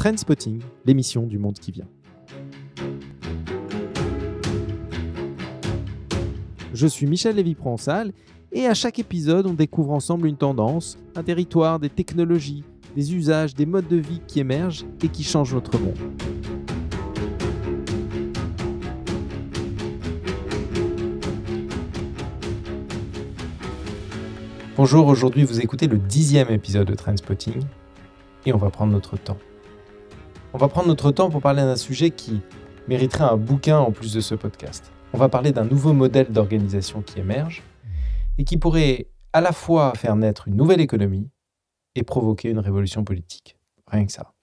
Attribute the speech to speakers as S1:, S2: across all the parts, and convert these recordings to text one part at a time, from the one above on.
S1: Trendspotting, l'émission du monde qui vient. Je suis Michel Lévy-Provençal et à chaque épisode, on découvre ensemble une tendance, un territoire, des technologies, des usages, des modes de vie qui émergent et qui changent notre monde. Bonjour, aujourd'hui vous écoutez le 10e épisode de Trendspotting et on va prendre notre temps. On va prendre notre temps pour parler d'un sujet qui mériterait un bouquin en plus de ce podcast. On va parler d'un nouveau modèle d'organisation qui émerge et qui pourrait à la fois faire naître une nouvelle économie et provoquer une révolution politique. Rien que ça.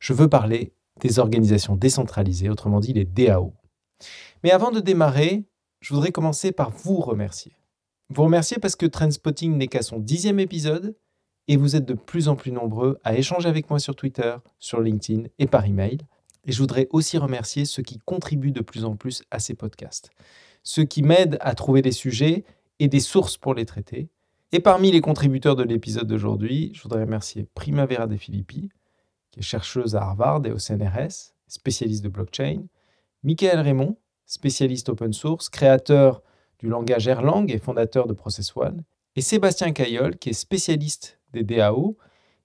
S1: Je veux parler des organisations décentralisées, autrement dit les DAO. Mais avant de démarrer, je voudrais commencer par vous remercier. Vous remercier parce que Trendspotting n'est qu'à son 10e épisode et vous êtes de plus en plus nombreux à échanger avec moi sur Twitter, sur LinkedIn et par email. Et je voudrais aussi remercier ceux qui contribuent de plus en plus à ces podcasts. Ceux qui m'aident à trouver des sujets et des sources pour les traiter. Et parmi les contributeurs de l'épisode d'aujourd'hui, je voudrais remercier Primavera De Filippi, qui est chercheuse à Harvard et au CNRS, spécialiste de blockchain, Michael Raymond, spécialiste open source, créateur du langage Erlang et fondateur de ProcessOne, et Sébastien Caillol, qui est spécialiste des DAO,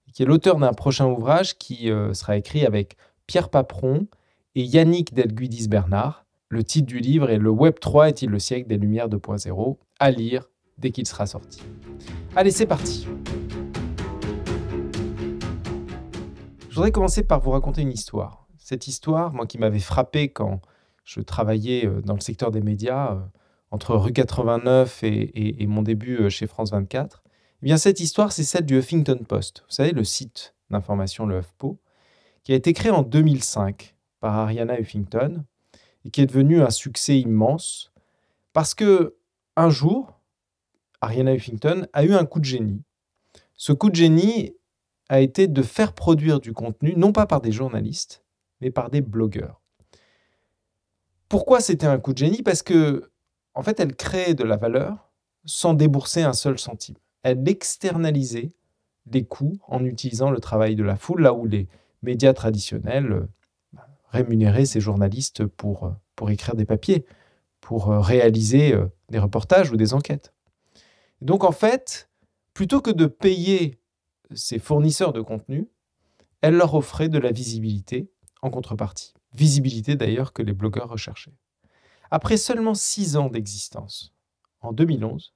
S1: et qui est l'auteur d'un prochain ouvrage qui sera écrit avec Pierre Paperon et Yannick Delguidis-Bernard. Le titre du livre est « Le Web 3 est-il le siècle des Lumières 2.0 ?» à lire dès qu'il sera sorti. Allez, c'est parti. Je voudrais commencer par vous raconter une histoire. Cette histoire, moi qui m'avait frappé quand je travaillais dans le secteur des médias, entre rue 89 et mon début chez France 24, eh bien cette histoire, c'est celle du Huffington Post. Vous savez, le site d'information, le HuffPo, qui a été créé en 2005 par Arianna Huffington et qui est devenu un succès immense parce que un jour, Arianna Huffington a eu un coup de génie. Ce coup de génie a été de faire produire du contenu, non pas par des journalistes, mais par des blogueurs. Pourquoi c'était un coup de génie ? Parce que en fait, elle créait de la valeur sans débourser un seul centime. Elle externalisait des coûts en utilisant le travail de la foule, là où les médias traditionnels rémunéraient ces journalistes pour écrire des papiers, pour réaliser des reportages ou des enquêtes. Donc en fait, plutôt que de payer ces fournisseurs de contenu, elle leur offrait de la visibilité en contrepartie. Visibilité d'ailleurs que les blogueurs recherchaient. Après seulement 6 ans d'existence, en 2011,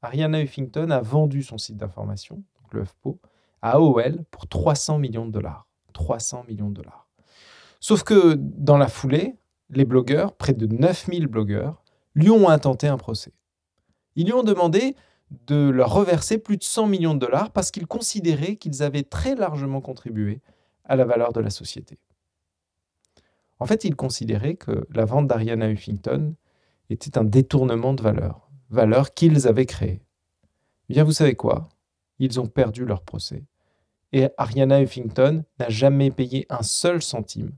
S1: Arianna Huffington a vendu son site d'information, donc le HuffPo, à AOL pour 300 millions de dollars. 300 millions de dollars. Sauf que dans la foulée, les blogueurs, près de 9000 blogueurs, lui ont intenté un procès. Ils lui ont demandé de leur reverser plus de 100 millions de dollars parce qu'ils considéraient qu'ils avaient très largement contribué à la valeur de la société. En fait, ils considéraient que la vente d'Arianna Huffington était un détournement de valeur qu'ils avaient créée. Eh bien, vous savez quoi ? Ils ont perdu leur procès. Et Arianna Huffington n'a jamais payé un seul centime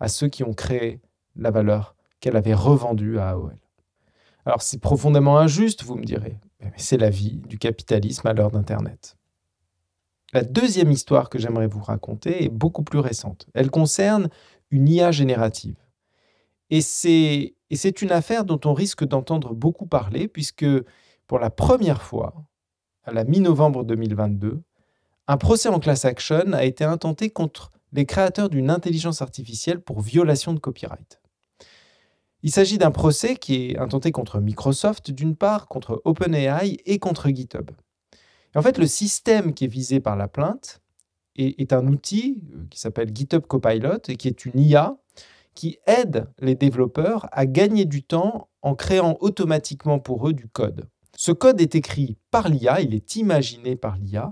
S1: à ceux qui ont créé la valeur qu'elle avait revendue à AOL. Alors, c'est profondément injuste, vous me direz, mais c'est la vie du capitalisme à l'heure d'Internet. La deuxième histoire que j'aimerais vous raconter est beaucoup plus récente. Elle concerne une IA générative. Et c'est une affaire dont on risque d'entendre beaucoup parler, puisque pour la première fois, à la mi-novembre 2022, un procès en class action a été intenté contre les créateurs d'une intelligence artificielle pour violation de copyright. Il s'agit d'un procès qui est intenté contre Microsoft d'une part, contre OpenAI et contre GitHub. Et en fait, le système qui est visé par la plainte est un outil qui s'appelle GitHub Copilot et qui est une IA qui aide les développeurs à gagner du temps en créant automatiquement pour eux du code. Ce code est écrit par l'IA, il est imaginé par l'IA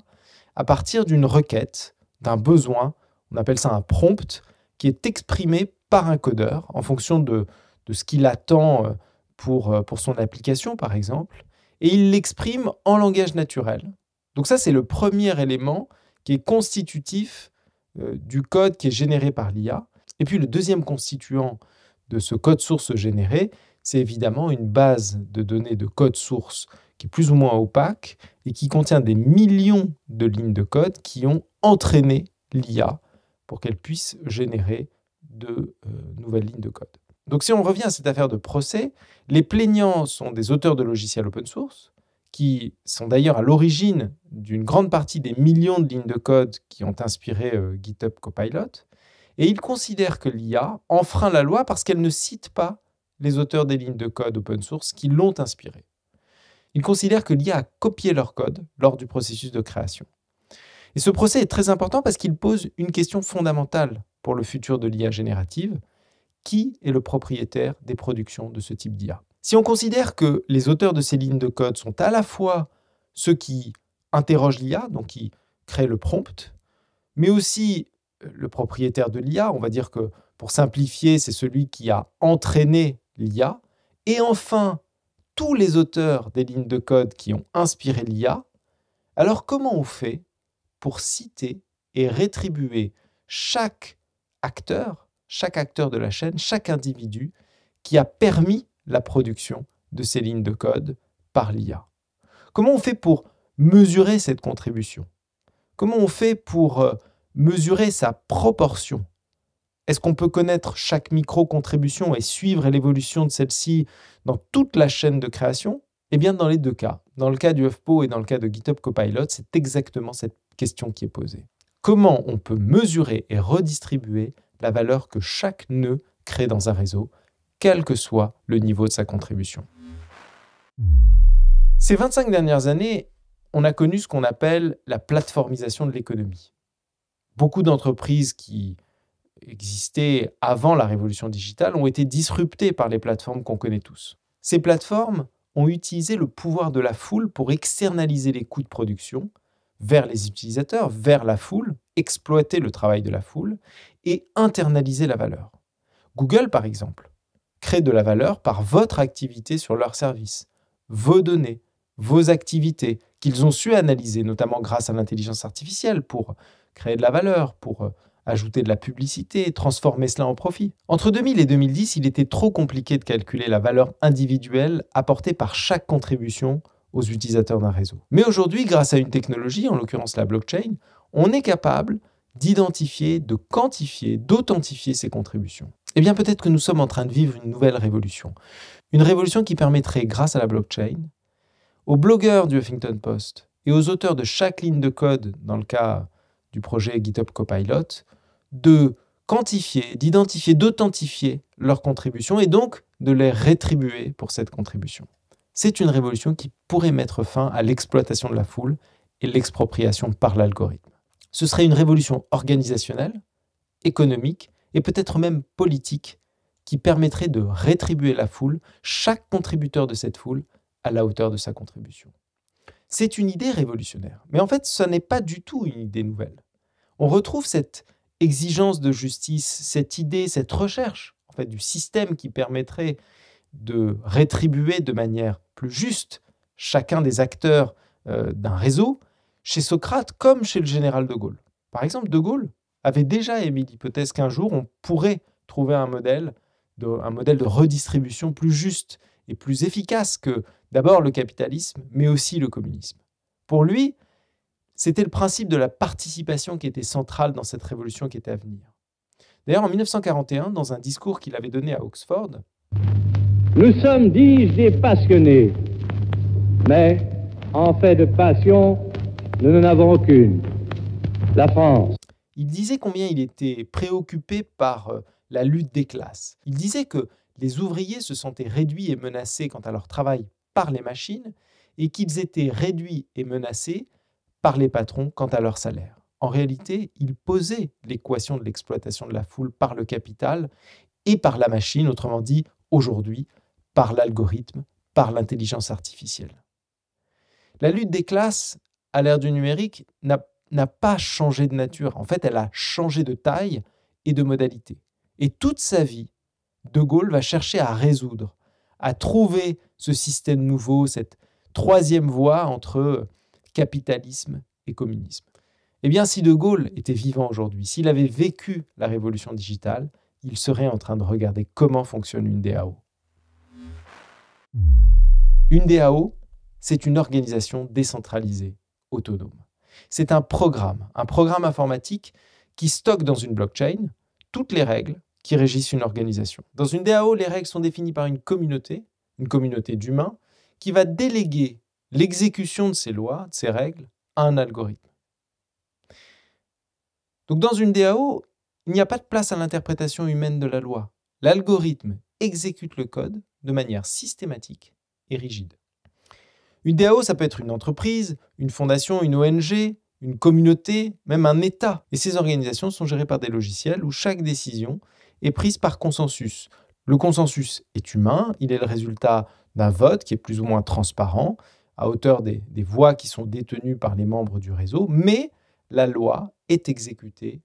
S1: à partir d'une requête, d'un besoin, on appelle ça un prompt, qui est exprimé par un codeur en fonction de ce qu'il attend pour son application, par exemple, et il l'exprime en langage naturel. Donc ça, c'est le premier élément qui est constitutif du code qui est généré par l'IA. Et puis le deuxième constituant de ce code source généré, c'est évidemment une base de données de code source qui est plus ou moins opaque et qui contient des millions de lignes de code qui ont entraîné l'IA pour qu'elle puisse générer de nouvelles lignes de code. Donc si on revient à cette affaire de procès, les plaignants sont des auteurs de logiciels open source, qui sont d'ailleurs à l'origine d'une grande partie des millions de lignes de code qui ont inspiré GitHub Copilot, et ils considèrent que l'IA enfreint la loi parce qu'elle ne cite pas les auteurs des lignes de code open source qui l'ont inspiré. Ils considèrent que l'IA a copié leur code lors du processus de création. Et ce procès est très important parce qu'il pose une question fondamentale pour le futur de l'IA générative. Qui est le propriétaire des productions de ce type d'IA? Si on considère que les auteurs de ces lignes de code sont à la fois ceux qui interrogent l'IA, donc qui créent le prompt, mais aussi le propriétaire de l'IA, on va dire que pour simplifier, c'est celui qui a entraîné l'IA, et enfin tous les auteurs des lignes de code qui ont inspiré l'IA, alors comment on fait pour citer et rétribuer chaque acteur de la chaîne, chaque individu qui a permis la production de ces lignes de code par l'IA? Comment on fait pour mesurer cette contribution? Comment on fait pour mesurer sa proportion? Est-ce qu'on peut connaître chaque micro-contribution et suivre l'évolution de celle-ci dans toute la chaîne de création? Eh bien, dans les deux cas, dans le cas du HuffPo et dans le cas de GitHub Copilot, c'est exactement cette question qui est posée. Comment on peut mesurer et redistribuer la valeur que chaque nœud crée dans un réseau, quel que soit le niveau de sa contribution? Ces 25 dernières années, on a connu ce qu'on appelle la plateformisation de l'économie. Beaucoup d'entreprises qui existaient avant la révolution digitale ont été disruptées par les plateformes qu'on connaît tous. Ces plateformes ont utilisé le pouvoir de la foule pour externaliser les coûts de production vers les utilisateurs, vers la foule, exploiter le travail de la foule et internaliser la valeur. Google, par exemple, crée de la valeur par votre activité sur leur service, vos données, vos activités qu'ils ont su analyser, notamment grâce à l'intelligence artificielle, pour créer de la valeur, pour ajouter de la publicité, transformer cela en profit. Entre 2000 et 2010, il était trop compliqué de calculer la valeur individuelle apportée par chaque contribution aux utilisateurs d'un réseau. Mais aujourd'hui, grâce à une technologie, en l'occurrence la blockchain, on est capable d'identifier, de quantifier, d'authentifier ces contributions. Eh bien, peut-être que nous sommes en train de vivre une nouvelle révolution. Une révolution qui permettrait, grâce à la blockchain, aux blogueurs du Huffington Post et aux auteurs de chaque ligne de code, dans le cas du projet GitHub Copilot, de quantifier, d'identifier, d'authentifier leurs contributions et donc de les rétribuer pour cette contribution. C'est une révolution qui pourrait mettre fin à l'exploitation de la foule et l'expropriation par l'algorithme. Ce serait une révolution organisationnelle, économique et peut-être même politique qui permettrait de rétribuer la foule, chaque contributeur de cette foule, à la hauteur de sa contribution. C'est une idée révolutionnaire, mais en fait, ce n'est pas du tout une idée nouvelle. On retrouve cette exigence de justice, cette idée, cette recherche en fait, du système qui permettrait de rétribuer de manière plus juste chacun des acteurs d'un réseau, chez Socrate comme chez le général de Gaulle. Par exemple, de Gaulle avait déjà émis l'hypothèse qu'un jour, on pourrait trouver un modèle de redistribution plus juste et plus efficace que d'abord le capitalisme, mais aussi le communisme. Pour lui, c'était le principe de la participation qui était central dans cette révolution qui était à venir. D'ailleurs, en 1941, dans un discours qu'il avait donné à Oxford,
S2: « Nous sommes, dis-je, des passionnés, mais en fait de passion, nous n'en avons qu'une, la France. »
S1: Il disait combien il était préoccupé par la lutte des classes. Il disait que les ouvriers se sentaient réduits et menacés quant à leur travail par les machines et qu'ils étaient réduits et menacés par les patrons quant à leur salaire. En réalité, il posait l'équation de l'exploitation de la foule par le capital et par la machine, autrement dit, aujourd'hui, par l'algorithme, par l'intelligence artificielle. La lutte des classes, à l'ère du numérique, n'a pas changé de nature. En fait, elle a changé de taille et de modalité. Et toute sa vie, De Gaulle va chercher à résoudre, à trouver ce système nouveau, cette troisième voie entre capitalisme et communisme. Eh bien, si De Gaulle était vivant aujourd'hui, s'il avait vécu la révolution digitale, il serait en train de regarder comment fonctionne une DAO. Une DAO, c'est une organisation décentralisée, autonome. C'est un programme informatique qui stocke dans une blockchain toutes les règles qui régissent une organisation. Dans une DAO, les règles sont définies par une communauté d'humains, qui va déléguer l'exécution de ces lois, de ces règles, à un algorithme. Donc dans une DAO, il n'y a pas de place à l'interprétation humaine de la loi. L'algorithme exécute le code de manière systématique et rigide. Une DAO, ça peut être une entreprise, une fondation, une ONG, une communauté, même un État. Et ces organisations sont gérées par des logiciels où chaque décision est prise par consensus. Le consensus est humain, il est le résultat d'un vote qui est plus ou moins transparent, à hauteur des voix qui sont détenues par les membres du réseau, mais la loi est exécutée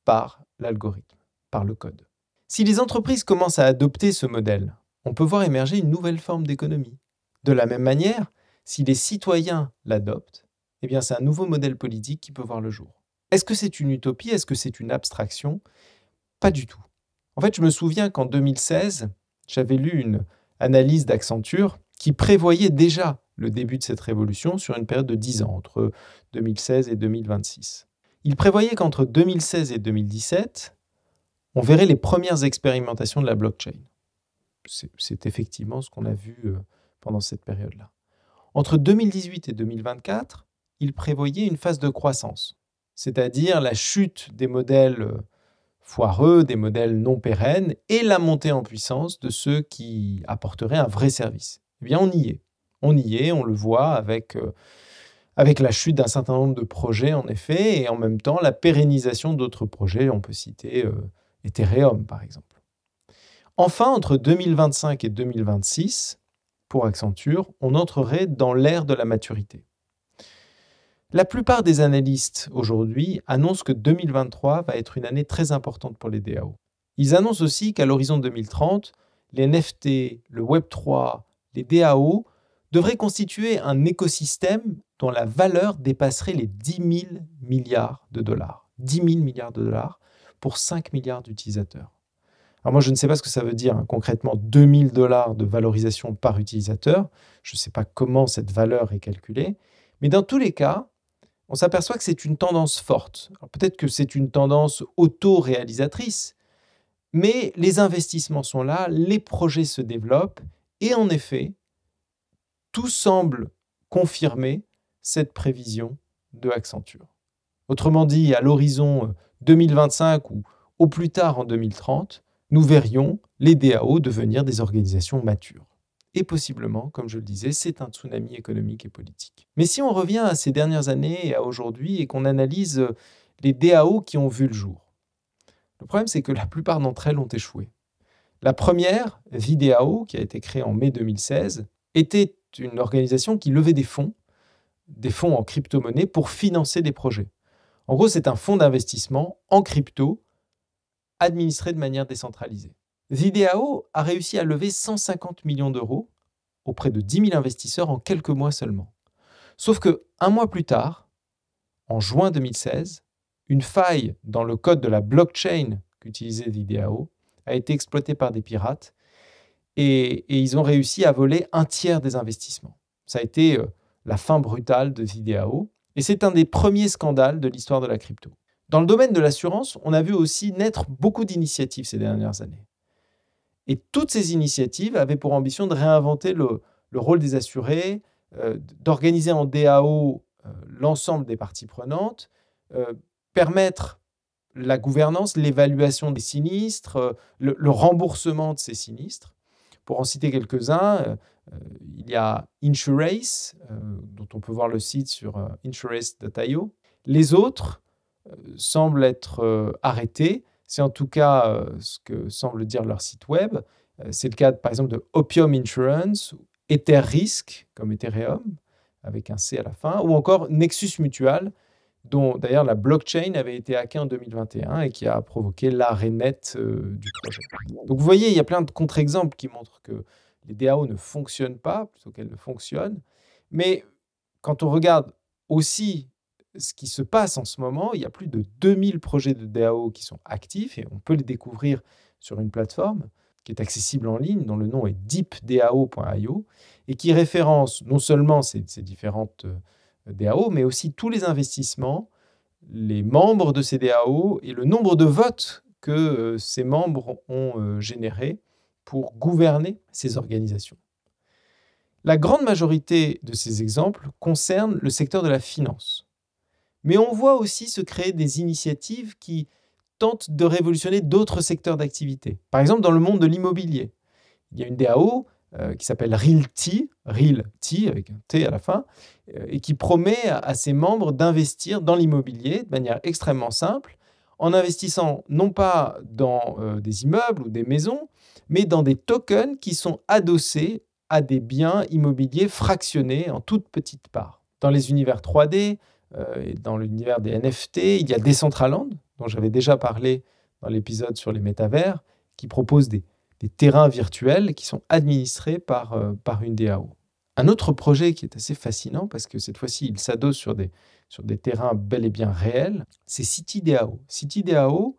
S1: par l'algorithme, par le code. Si les entreprises commencent à adopter ce modèle, on peut voir émerger une nouvelle forme d'économie. De la même manière, si les citoyens l'adoptent, eh bien c'est un nouveau modèle politique qui peut voir le jour. Est-ce que c'est une utopie? Est-ce que c'est une abstraction? Pas du tout. En fait, je me souviens qu'en 2016, j'avais lu une analyse d'Accenture qui prévoyait déjà le début de cette révolution sur une période de 10 ans, entre 2016 et 2026. Il prévoyait qu'entre 2016 et 2017, on verrait les premières expérimentations de la blockchain. C'est effectivement ce qu'on a vu pendant cette période-là. Entre 2018 et 2024, il prévoyait une phase de croissance, c'est-à-dire la chute des modèles foireux, des modèles non pérennes, et la montée en puissance de ceux qui apporteraient un vrai service. Eh bien, on y est. On y est, on le voit avec la chute d'un certain nombre de projets, en effet, et en même temps, la pérennisation d'autres projets. On peut citer Ethereum, par exemple. Enfin, entre 2025 et 2026, pour Accenture, on entrerait dans l'ère de la maturité. La plupart des analystes aujourd'hui annoncent que 2023 va être une année très importante pour les DAO. Ils annoncent aussi qu'à l'horizon 2030, les NFT, le Web3, les DAO devraient constituer un écosystème dont la valeur dépasserait les 10 000 milliards de dollars. 10 000 milliards de dollars pour 5 milliards d'utilisateurs. Alors moi, je ne sais pas ce que ça veut dire concrètement 2 000 dollars de valorisation par utilisateur. Je ne sais pas comment cette valeur est calculée. Mais dans tous les cas, on s'aperçoit que c'est une tendance forte. Peut-être que c'est une tendance auto-réalisatrice, mais les investissements sont là, les projets se développent, et en effet, tout semble confirmer cette prévision de Accenture. Autrement dit, à l'horizon 2025 ou au plus tard en 2030, nous verrions les DAO devenir des organisations matures. Et possiblement, comme je le disais, c'est un tsunami économique et politique. Mais si on revient à ces dernières années et à aujourd'hui et qu'on analyse les DAO qui ont vu le jour, le problème c'est que la plupart d'entre elles ont échoué. La première, VDAO, qui a été créée en mai 2016, était une organisation qui levait des fonds en crypto-monnaie pour financer des projets. En gros, c'est un fonds d'investissement en crypto administré de manière décentralisée. VDAO a réussi à lever 150 millions d'euros auprès de 10 000 investisseurs en quelques mois seulement. Sauf qu'un mois plus tard, en juin 2016, une faille dans le code de la blockchain qu'utilisait VDAO a été exploitée par des pirates et ils ont réussi à voler un tiers des investissements. Ça a été la fin brutale de VDAO et c'est un des premiers scandales de l'histoire de la crypto. Dans le domaine de l'assurance, on a vu aussi naître beaucoup d'initiatives ces dernières années. Et toutes ces initiatives avaient pour ambition de réinventer le rôle des assurés, d'organiser en DAO l'ensemble des parties prenantes, permettre la gouvernance, l'évaluation des sinistres, le remboursement de ces sinistres. Pour en citer quelques-uns, il y a Insurace, dont on peut voir le site sur insurace.io. Les autres semblent être arrêtés. C'est en tout cas ce que semble dire leur site web. C'est le cas, par exemple, de Opium Insurance, EtherRisk, comme Ethereum, avec un C à la fin, ou encore Nexus Mutual, dont d'ailleurs la blockchain avait été hackée en 2021 et qui a provoqué l'arrêt net du projet. Donc vous voyez, il y a plein de contre-exemples qui montrent que les DAO ne fonctionnent pas, plutôt qu'elles ne fonctionnent. Mais quand on regarde aussi ce qui se passe en ce moment, il y a plus de 2000 projets de DAO qui sont actifs et on peut les découvrir sur une plateforme qui est accessible en ligne, dont le nom est deepdao.io et qui référence non seulement ces différentes DAO, mais aussi tous les investissements, les membres de ces DAO et le nombre de votes que ces membres ont générés pour gouverner ces organisations. La grande majorité de ces exemples concernent le secteur de la finance. Mais on voit aussi se créer des initiatives qui tentent de révolutionner d'autres secteurs d'activité. Par exemple, dans le monde de l'immobilier, il y a une DAO qui s'appelle Realty avec un T à la fin, et qui promet à ses membres d'investir dans l'immobilier de manière extrêmement simple, en investissant non pas dans des immeubles ou des maisons, mais dans des tokens qui sont adossés à des biens immobiliers fractionnés en toutes petites parts. Dans les univers 3D et dans l'univers des NFT, il y a Decentraland, dont j'avais déjà parlé dans l'épisode sur les métavers, qui propose des terrains virtuels qui sont administrés par une DAO. Un autre projet qui est assez fascinant, parce que cette fois-ci, il s'adosse sur des terrains bel et bien réels, c'est CityDAO. CityDAO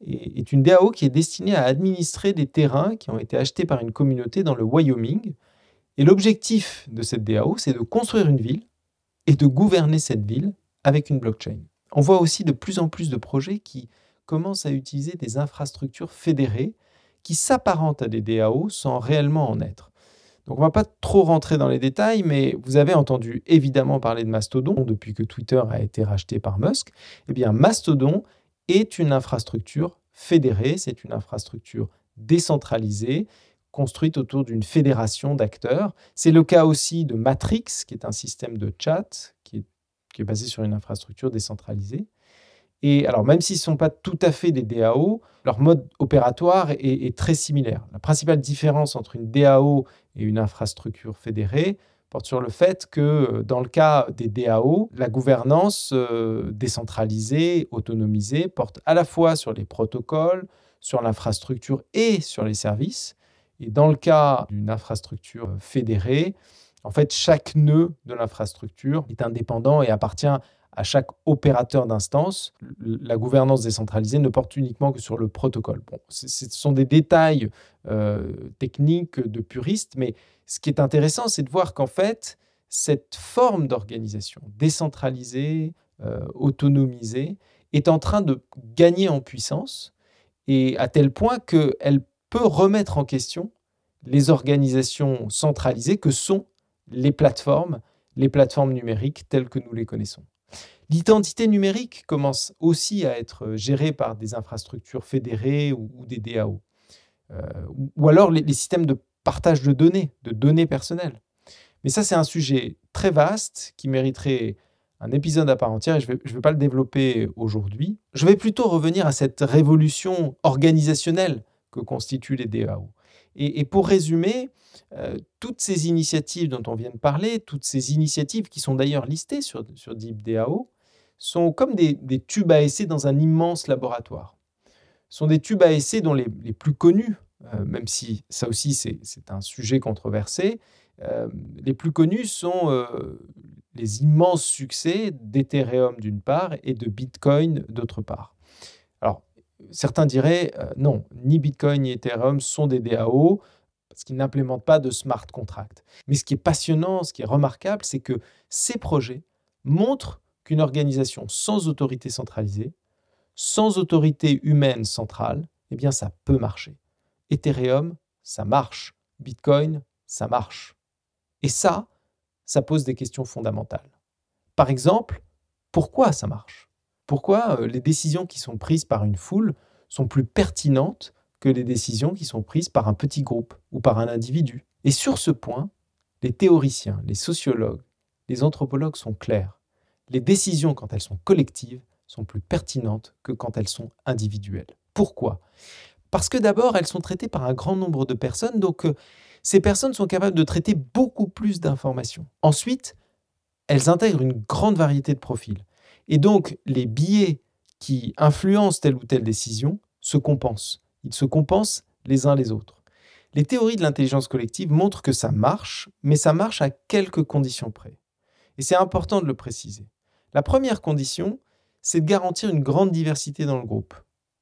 S1: est une DAO qui est destinée à administrer des terrains qui ont été achetés par une communauté dans le Wyoming. Et l'objectif de cette DAO, c'est de construire une ville et de gouverner cette ville avec une blockchain. On voit aussi de plus en plus de projets qui commencent à utiliser des infrastructures fédérées qui s'apparentent à des DAO sans réellement en être. Donc on ne va pas trop rentrer dans les détails, mais vous avez entendu évidemment parler de Mastodon depuis que Twitter a été racheté par Musk. Eh bien, Mastodon est une infrastructure fédérée, c'est une infrastructure décentralisée, construite autour d'une fédération d'acteurs. C'est le cas aussi de Matrix, qui est un système de chat qui est basé sur une infrastructure décentralisée. Et alors, même s'ils ne sont pas tout à fait des DAO, leur mode opératoire est très similaire. La principale différence entre une DAO et une infrastructure fédérée porte sur le fait que, dans le cas des DAO, la gouvernance décentralisée, autonomisée, porte à la fois sur les protocoles, sur l'infrastructure et sur les services. Et dans le cas d'une infrastructure fédérée, en fait, chaque nœud de l'infrastructure est indépendant et appartient à chaque opérateur d'instance. La gouvernance décentralisée ne porte uniquement que sur le protocole. Bon, ce sont des détails techniques de puristes, mais ce qui est intéressant, c'est de voir qu'en fait, cette forme d'organisation décentralisée, autonomisée, est en train de gagner en puissance, et à tel point qu'elle peut remettre en question les organisations centralisées que sont les plateformes numériques telles que nous les connaissons. L'identité numérique commence aussi à être gérée par des infrastructures fédérées ou des DAO. Ou alors les systèmes de partage de données personnelles. Mais ça, c'est un sujet très vaste qui mériterait un épisode à part entière et je vais pas le développer aujourd'hui. Je vais plutôt revenir à cette révolution organisationnelle que constituent les DAO. Et pour résumer, toutes ces initiatives dont on vient de parler, toutes ces initiatives qui sont d'ailleurs listées sur DeepDAO, sont comme des tubes à essai dans un immense laboratoire. Ce sont des tubes à essai dont les plus connus, même si ça aussi c'est un sujet controversé, les plus connus sont les immenses succès d'Ethereum d'une part et de Bitcoin d'autre part. Alors, certains diraient non, ni Bitcoin ni Ethereum sont des DAO parce qu'ils n'implémentent pas de smart contract. Mais ce qui est passionnant, ce qui est remarquable, c'est que ces projets montrent qu'une organisation sans autorité centralisée, sans autorité humaine centrale, eh bien ça peut marcher. Ethereum, ça marche. Bitcoin, ça marche. Et ça pose des questions fondamentales. Par exemple, pourquoi ça marche ? Pourquoi les décisions qui sont prises par une foule sont plus pertinentes que les décisions qui sont prises par un petit groupe ou par un individu ? Et sur ce point, les théoriciens, les sociologues, les anthropologues sont clairs. Les décisions, quand elles sont collectives, sont plus pertinentes que quand elles sont individuelles. Pourquoi ? Parce que d'abord, elles sont traitées par un grand nombre de personnes, donc ces personnes sont capables de traiter beaucoup plus d'informations. Ensuite, elles intègrent une grande variété de profils. Et donc, les biais qui influencent telle ou telle décision se compensent. Ils se compensent les uns les autres. Les théories de l'intelligence collective montrent que ça marche, mais ça marche à quelques conditions près. Et c'est important de le préciser. La première condition, c'est de garantir une grande diversité dans le groupe,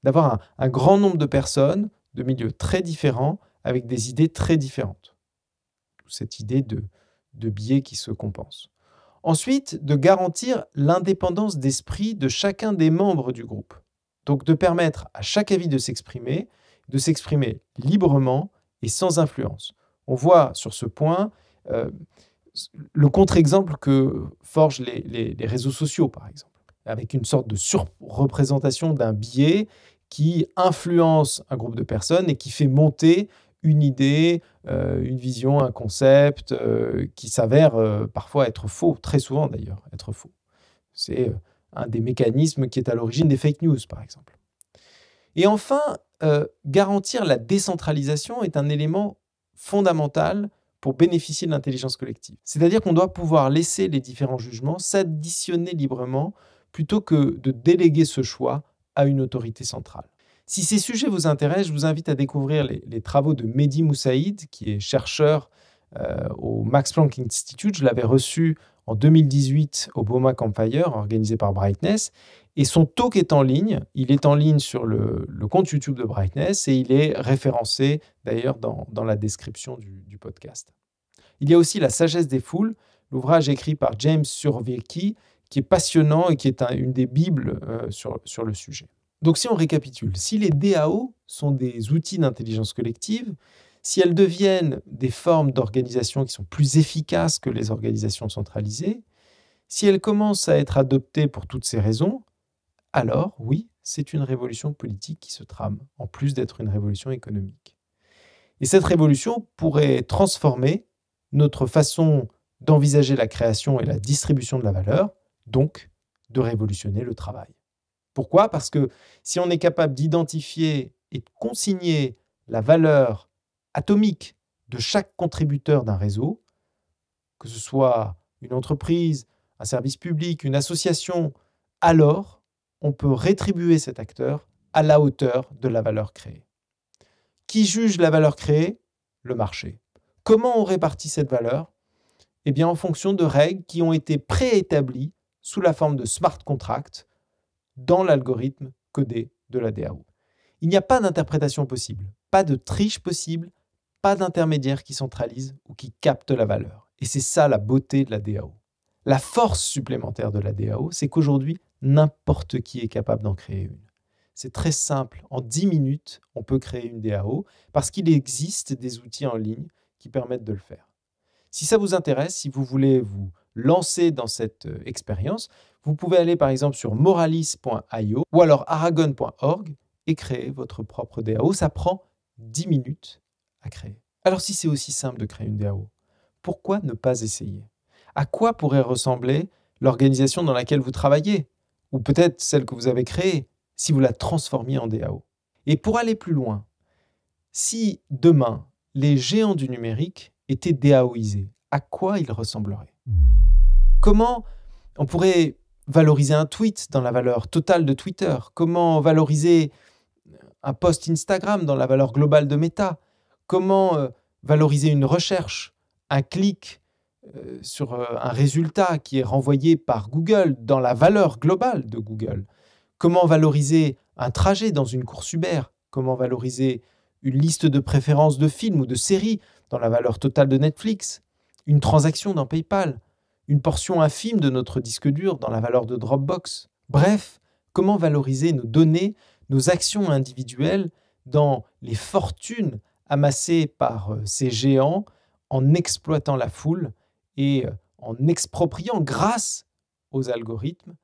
S1: d'avoir un grand nombre de personnes de milieux très différents avec des idées très différentes. Cette idée de biais qui se compensent. Ensuite, de garantir l'indépendance d'esprit de chacun des membres du groupe. Donc de permettre à chaque avis de s'exprimer librement et sans influence. On voit sur ce point le contre-exemple que forgent les réseaux sociaux, par exemple, avec une sorte de surreprésentation d'un biais qui influence un groupe de personnes et qui fait monter une idée, une vision, un concept qui s'avère parfois être faux, très souvent d'ailleurs, être faux. C'est un des mécanismes qui est à l'origine des fake news, par exemple. Et enfin, garantir la décentralisation est un élément fondamental pour bénéficier de l'intelligence collective. C'est-à-dire qu'on doit pouvoir laisser les différents jugements s'additionner librement plutôt que de déléguer ce choix à une autorité centrale. Si ces sujets vous intéressent, je vous invite à découvrir les travaux de Mehdi Moussaïd, qui est chercheur au Max Planck Institute. Je l'avais reçu en 2018 au BOMA Campfire, organisé par Brightness. Et son talk est en ligne. Il est en ligne sur le compte YouTube de Brightness et il est référencé d'ailleurs dans la description du podcast. Il y a aussi La sagesse des foules, l'ouvrage écrit par James Surowiecki, qui est passionnant et qui est une des bibles sur le sujet. Donc si on récapitule, si les DAO sont des outils d'intelligence collective, si elles deviennent des formes d'organisation qui sont plus efficaces que les organisations centralisées, si elles commencent à être adoptées pour toutes ces raisons, alors oui, c'est une révolution politique qui se trame, en plus d'être une révolution économique. Et cette révolution pourrait transformer notre façon d'envisager la création et la distribution de la valeur, donc de révolutionner le travail. Pourquoi ? Parce que si on est capable d'identifier et de consigner la valeur atomique de chaque contributeur d'un réseau, que ce soit une entreprise, un service public, une association, alors on peut rétribuer cet acteur à la hauteur de la valeur créée. Qui juge la valeur créée ? Le marché. Comment on répartit cette valeur ? Eh bien, en fonction de règles qui ont été préétablies sous la forme de smart contracts dans l'algorithme codé de la DAO. Il n'y a pas d'interprétation possible, pas de triche possible, pas d'intermédiaire qui centralise ou qui capte la valeur. Et c'est ça la beauté de la DAO. La force supplémentaire de la DAO, c'est qu'aujourd'hui, n'importe qui est capable d'en créer une. C'est très simple. En 10 minutes, on peut créer une DAO parce qu'il existe des outils en ligne qui permettent de le faire. Si ça vous intéresse, si vous voulez vous lancer dans cette expérience, vous pouvez aller par exemple sur moralis.io ou alors aragon.org et créer votre propre DAO. Ça prend 10 minutes à créer. Alors si c'est aussi simple de créer une DAO, pourquoi ne pas essayer ? À quoi pourrait ressembler l'organisation dans laquelle vous travaillez ? Ou peut-être celle que vous avez créée, si vous la transformiez en DAO. Et pour aller plus loin, si demain, les géants du numérique étaient DAOisés, à quoi ils ressembleraient ? Comment on pourrait valoriser un tweet dans la valeur totale de Twitter ? Comment valoriser un post Instagram dans la valeur globale de Meta ? Comment valoriser une recherche, un clic sur un résultat qui est renvoyé par Google dans la valeur globale de Google ? Comment valoriser un trajet dans une course Uber ? Comment valoriser une liste de préférences de films ou de séries dans la valeur totale de Netflix ? Une transaction dans PayPal ? Une portion infime de notre disque dur dans la valeur de Dropbox ? Bref, comment valoriser nos données, nos actions individuelles dans les fortunes amassées par ces géants en exploitant la foule et en expropriant grâce aux algorithmes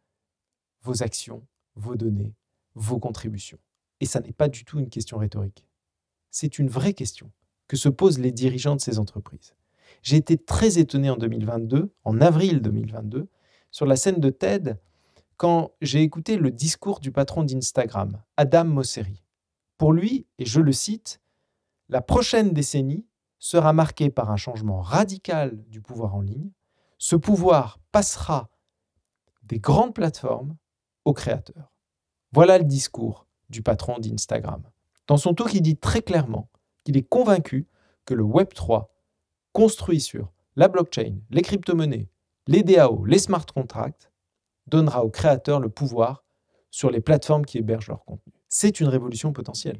S1: vos actions, vos données, vos contributions. Et ça n'est pas du tout une question rhétorique. C'est une vraie question que se posent les dirigeants de ces entreprises. J'ai été très étonné en 2022, en avril 2022, sur la scène de TED, quand j'ai écouté le discours du patron d'Instagram, Adam Mosseri. Pour lui, et je le cite, « La prochaine décennie sera marquée par un changement radical du pouvoir en ligne. Ce pouvoir passera des grandes plateformes aux créateurs. » Voilà le discours du patron d'Instagram. Dans son talk, il dit très clairement qu'il est convaincu que le Web3, construit sur la blockchain, les crypto-monnaies, les DAO, les smart contracts, donnera aux créateurs le pouvoir sur les plateformes qui hébergent leur contenu. C'est une révolution potentielle.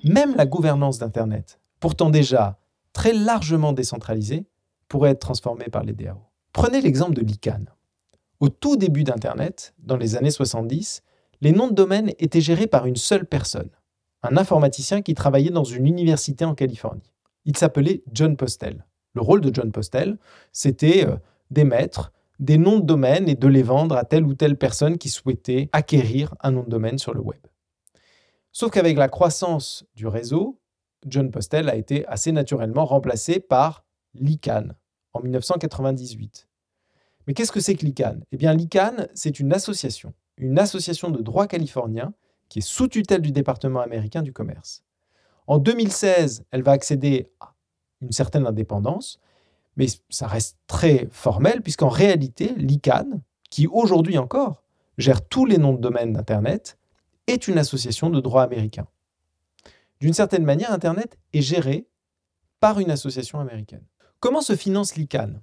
S1: Même la gouvernance d'Internet, pourtant déjà très largement décentralisée, pourrait être transformée par les DAO. Prenez l'exemple de l'ICANN. Au tout début d'Internet, dans les années 70, les noms de domaine étaient gérés par une seule personne, un informaticien qui travaillait dans une université en Californie. Il s'appelait Jon Postel. Le rôle de Jon Postel, c'était d'émettre des noms de domaine et de les vendre à telle ou telle personne qui souhaitait acquérir un nom de domaine sur le web. Sauf qu'avec la croissance du réseau, Jon Postel a été assez naturellement remplacé par l'ICANN en 1998. Mais qu'est-ce que c'est que l'ICANN ? Eh bien, l'ICANN, c'est une association de droit californien qui est sous tutelle du département américain du commerce. En 2016, elle va accéder à une certaine indépendance, mais ça reste très formel, puisqu'en réalité, l'ICANN, qui aujourd'hui encore gère tous les noms de domaine d'Internet, est une association de droit américain. D'une certaine manière, Internet est géré par une association américaine. Comment se finance l'ICANN ?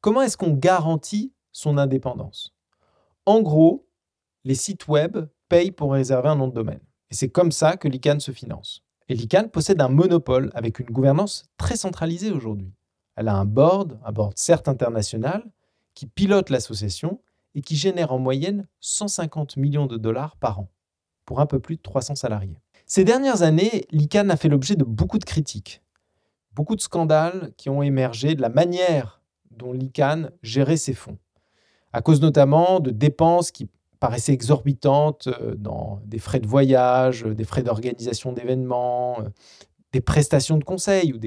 S1: Comment est-ce qu'on garantit son indépendance ? En gros, les sites web payent pour réserver un nom de domaine. Et c'est comme ça que l'ICANN se finance. Et l'ICANN possède un monopole avec une gouvernance très centralisée aujourd'hui. Elle a un board certes international, qui pilote l'association et qui génère en moyenne 150 millions de dollars par an, pour un peu plus de 300 salariés. Ces dernières années, l'ICANN a fait l'objet de beaucoup de critiques, beaucoup de scandales qui ont émergé de la manière dont l'ICANN gérait ses fonds, à cause notamment de dépenses qui paraissaient exorbitantes dans des frais de voyage, des frais d'organisation d'événements, des prestations de conseil ou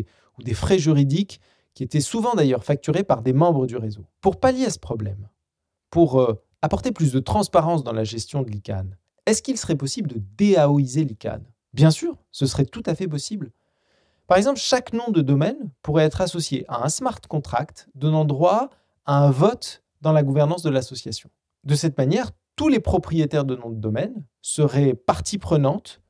S1: des frais juridiques qui étaient souvent d'ailleurs facturés par des membres du réseau. Pour pallier à ce problème, pour apporter plus de transparence dans la gestion de l'ICANN, est-ce qu'il serait possible de DAOiser l'ICANN ? Bien sûr, ce serait tout à fait possible. Par exemple, chaque nom de domaine pourrait être associé à un smart contract donnant droit à un vote dans la gouvernance de l'association. De cette manière, tous les propriétaires de noms de domaine seraient partie prenante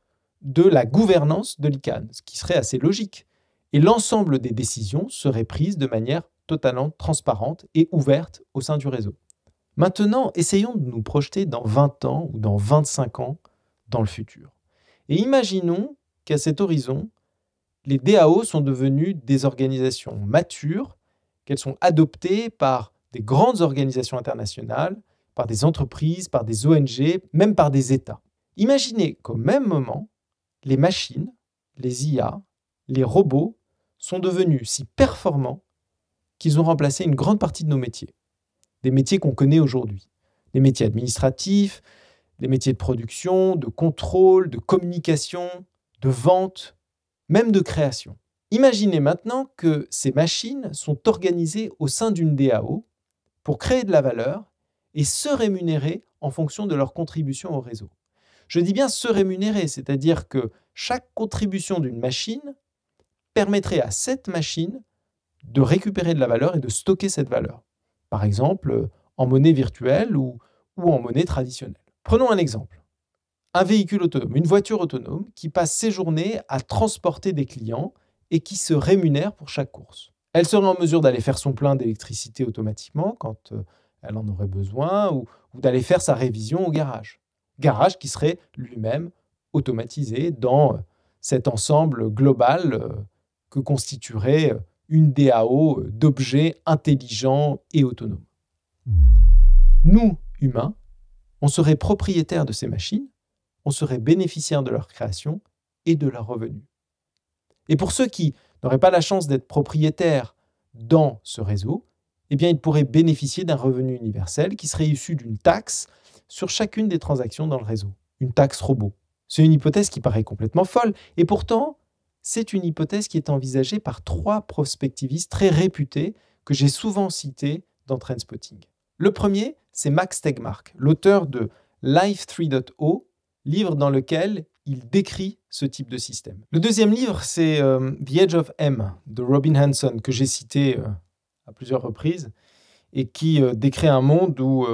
S1: de la gouvernance de l'ICANN, ce qui serait assez logique. Et l'ensemble des décisions seraient prises de manière totalement transparente et ouverte au sein du réseau. Maintenant, essayons de nous projeter dans 20 ans ou dans 25 ans dans le futur. Et imaginons qu'à cet horizon, les DAO sont devenues des organisations matures, qu'elles sont adoptées par des grandes organisations internationales, par des entreprises, par des ONG, même par des États. Imaginez qu'au même moment, les machines, les IA, les robots sont devenus si performants qu'ils ont remplacé une grande partie de nos métiers. Des métiers qu'on connaît aujourd'hui. Des métiers administratifs, des métiers de production, de contrôle, de communication, de vente, même de création. Imaginez maintenant que ces machines sont organisées au sein d'une DAO pour créer de la valeur et se rémunérer en fonction de leur contribution au réseau. Je dis bien se rémunérer, c'est-à-dire que chaque contribution d'une machine permettrait à cette machine de récupérer de la valeur et de stocker cette valeur. Par exemple, en monnaie virtuelle ou en monnaie traditionnelle. Prenons un exemple. Un véhicule autonome, une voiture autonome qui passe ses journées à transporter des clients et qui se rémunère pour chaque course. Elle serait en mesure d'aller faire son plein d'électricité automatiquement quand elle en aurait besoin ou d'aller faire sa révision au garage. Garage qui serait lui-même automatisé dans cet ensemble global que constituerait une DAO d'objets intelligents et autonomes. Nous, humains, on serait propriétaires de ces machines, on serait bénéficiaires de leur création et de leurs revenus. Et pour ceux qui n'auraient pas la chance d'être propriétaires dans ce réseau, eh bien, ils pourraient bénéficier d'un revenu universel qui serait issu d'une taxe sur chacune des transactions dans le réseau, une taxe robot. C'est une hypothèse qui paraît complètement folle, et pourtant, c'est une hypothèse qui est envisagée par 3 prospectivistes très réputés que j'ai souvent cités dans Trendspotting. Le premier, c'est Max Tegmark, l'auteur de Life 3.0, livre dans lequel il décrit ce type de système. Le deuxième livre, c'est The Edge of M de Robin Hanson, que j'ai cité à plusieurs reprises, et qui décrit un monde où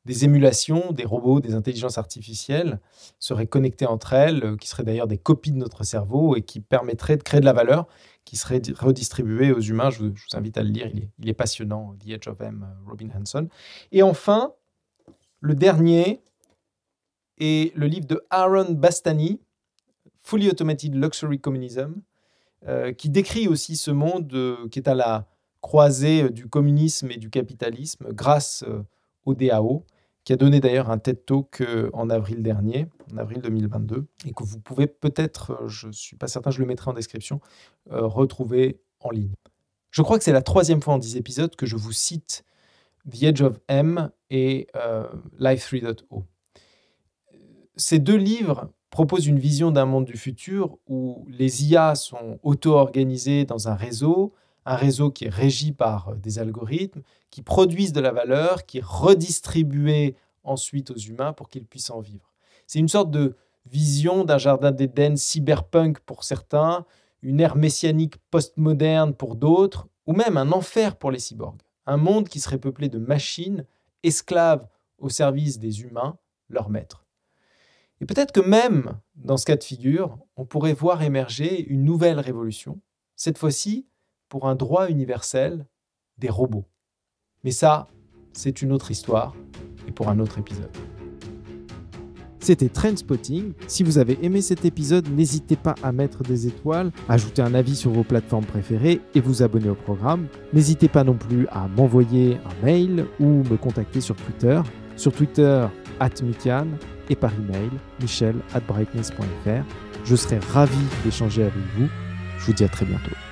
S1: des émulations, des robots, des intelligences artificielles seraient connectées entre elles, qui seraient d'ailleurs des copies de notre cerveau et qui permettraient de créer de la valeur qui serait redistribuée aux humains. Je vous invite à le lire, il est passionnant, The Edge of M, Robin Hanson. Et enfin, le dernier est le livre de Aaron Bastani, Fully Automated Luxury Communism, qui décrit aussi ce monde qui est à la croisée du communisme et du capitalisme grâce au DAO, qui a donné d'ailleurs un TED Talk en avril dernier, en avril 2022, et que vous pouvez peut-être, je ne suis pas certain, je le mettrai en description, retrouver en ligne. Je crois que c'est la 3e fois en 10 épisodes que je vous cite The Edge of M et Life 3.0. Ces 2 livres proposent une vision d'un monde du futur où les IA sont auto-organisées dans un réseau qui est régi par des algorithmes, qui produisent de la valeur, qui est redistribuée ensuite aux humains pour qu'ils puissent en vivre. C'est une sorte de vision d'un jardin d'Éden cyberpunk pour certains, une ère messianique postmoderne pour d'autres, ou même un enfer pour les cyborgs. Un monde qui serait peuplé de machines, esclaves au service des humains, leurs maîtres. Et peut-être que même dans ce cas de figure, on pourrait voir émerger une nouvelle révolution, cette fois-ci pour un droit universel des robots. Mais ça, c'est une autre histoire et pour un autre épisode. C'était Trendspotting. Si vous avez aimé cet épisode, n'hésitez pas à mettre des étoiles, ajouter un avis sur vos plateformes préférées et vous abonner au programme. N'hésitez pas non plus à m'envoyer un mail ou me contacter sur Twitter. Sur Twitter, @Mikian et par email, michel@brightness.fr. Je serai ravi d'échanger avec vous. Je vous dis à très bientôt.